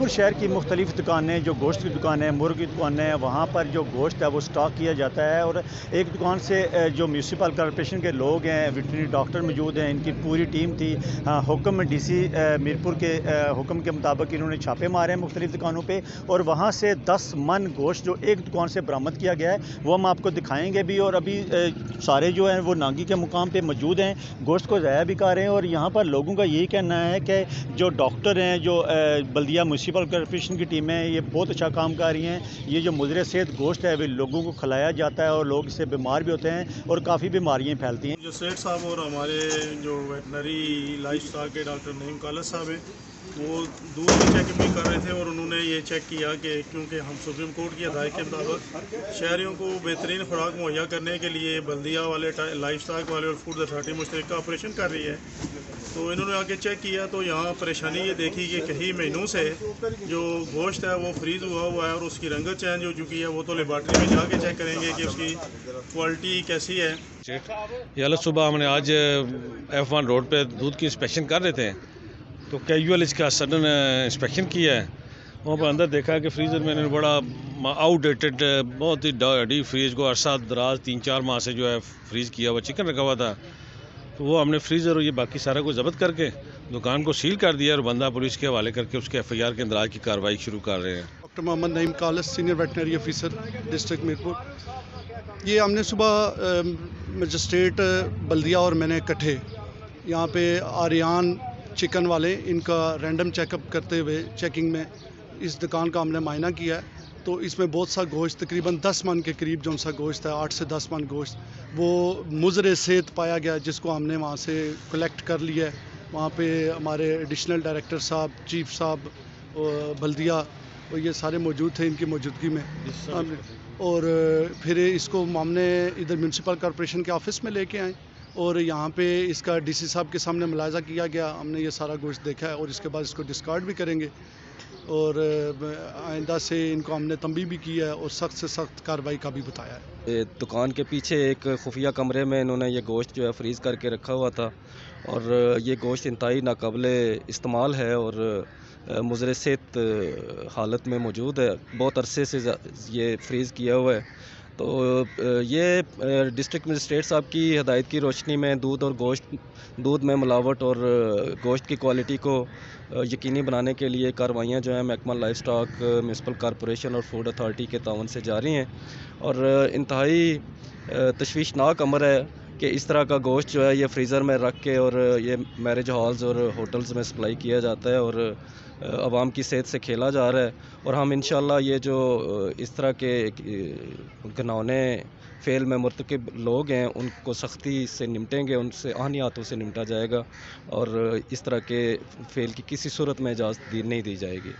میرپور شہر کی مختلف دکانیں، جو گوشت کی دکانیں، مرغ کی دکانیں ہیں، وہاں پر جو گوشت ہے وہ سٹاک کیا جاتا ہے، اور ایک دکان سے جو میونسپل کارپوریشن کے لوگ ہیں، ویٹرنری ڈاکٹر موجود ہیں، ان کی پوری ٹیم تھی۔ حکم ڈی سی میرپور کے حکم کے مطابق انہوں نے چھاپے مارے ہیں مختلف دکانوں پہ، اور وہاں سے 10 من گوشت جو ایک دکان سے برآمد کیا گیا ہے وہ ہم آپ کو دکھائیں گے بھی۔ اور ابھی سارے جو ہیں وہ نانگی کے مقام پہ موجود ہیں، گوشت کو ضائع بھی کر رہے ہیں، اور یہاں پر لوگوں کا یہی کہنا ہے کہ جو ڈاکٹر ہیں، جو بلدیہ میونسپل کارپوریشن کی ٹیمیں، یہ بہت اچھا کام کر رہی ہیں۔ یہ جو مضر صحت گوشت ہے وہ لوگوں کو کھلایا جاتا ہے، اور لوگ اس سے بیمار بھی ہوتے ہیں اور کافی بیماریاں پھیلتی ہیں۔ جو سیٹ صاحب اور ہمارے جو ویٹنری لائف اسٹاک کے ڈاکٹر نعیم کالج صاحب ہیں، وہ دودھ کی چیکنگ بھی کر رہے تھے، اور انہوں نے یہ چیک کیا کہ کیونکہ ہم سپریم کورٹ کی ہدایت کے مطابق شہریوں کو بہترین خوراک مہیا کرنے کے لیے بلدیہ والے، لائف اسٹاک والے اور فوڈ اتھارٹی مشترکہ آپریشن کر رہی ہے، تو انہوں نے آگے چیک کیا تو یہاں پریشانی یہ دیکھی کہ کئی مہینوں سے جو گوشت ہے وہ فریز ہوا ہے، اور اس کی رنگت چینج ہو چکی ہے۔ وہ تو لیبارٹری میں جا کے چیک کریں گے کہ اس کی کوالٹی کیسی ہے۔ یہ صبح ہم نے آج F1 روڈ پہ دودھ کی انسپیکشن کر رہے تھے، تو کیجول اس کا سڈن انسپیکشن کیا ہے۔ وہاں پر اندر دیکھا کہ فریزر میں نے بڑا آؤٹ ڈیٹڈ، بہت ہی ڈیپ فریز کو عرصہ دراز 3-4 ماہ سے جو ہے فریز کیا ہوا چکن رکھا ہوا تھا، تو وہ ہم نے فریزر اور یہ باقی سارا کو ضبط کر کے دکان کو سیل کر دیا، اور بندہ پولیس کے حوالے کر کے اس کے FIR کے اندراج کی کارروائی شروع کر رہے ہیں۔ Doctor Muhammad Naeem college, senior veterinary officer, district Mirpur. یہ ہم نے صبح مجسٹریٹ بلدیہ اور میں نے اکٹھے یہاں پہ آریان چکن والے ان کا رینڈم چیک اپ کرتے ہوئے چیکنگ میں اس دکان کا ہم نے معائنہ کیا ہے، تو اس میں بہت سا گوشت، تقریباً 10 من کے قریب جو سا گوشت ہے، 8 سے 10 من گوشت وہ مضر صحت پایا گیا، جس کو ہم نے وہاں سے کلیکٹ کر لیا ہے۔ وہاں پہ ہمارے ایڈیشنل ڈائریکٹر صاحب، چیف صاحب بلدیہ، یہ سارے موجود تھے ان کی موجودگی میں، اور پھر اس کو ہم نے ادھر میونسپل کارپوریشن کے آفس میں لے کے آئے، اور یہاں پہ اس کا ڈی سی صاحب کے سامنے ملاحظہ کیا گیا۔ ہم نے یہ سارا گوشت دیکھا ہے، اور اس کے بعد اس کو ڈسکارڈ بھی کریں گے، اور آئندہ سے ان کو ہم نے تنبیہ بھی کی ہے اور سخت سے سخت کارروائی کا بھی بتایا ہے۔ دکان کے پیچھے ایک خفیہ کمرے میں انہوں نے یہ گوشت جو ہے فریز کر کے رکھا ہوا تھا، اور یہ گوشت انتہائی ناقابل استعمال ہے اور مضر صحت حالت میں موجود ہے، بہت عرصے سے یہ فریز کیا ہوا ہے۔ تو یہ ڈسٹرکٹ مجسٹریٹ صاحب کی ہدایت کی روشنی میں دودھ میں ملاوٹ اور گوشت کی کوالٹی کو یقینی بنانے کے لیے کارروائیاں جو ہیں محکمہ لائف سٹاک، میونسپل کارپوریشن اور فوڈ اتھارٹی کے تعاون سے جاری ہیں، اور انتہائی تشویشناک امر ہے کہ اس طرح کا گوشت جو ہے یہ فریزر میں رکھ کے اور یہ میرج ہالز اور ہوٹلز میں سپلائی کیا جاتا ہے، اور عوام کی صحت سے کھیلا جا رہا ہے۔ اور ہم انشاءاللہ یہ جو اس طرح کے گھنونے فعل میں مرتکب لوگ ہیں ان کو سختی سے نمٹیں گے، ان سے آہنی ہاتھوں سے نمٹا جائے گا، اور اس طرح کے فعل کی کسی صورت میں اجازت نہیں دی جائے گی۔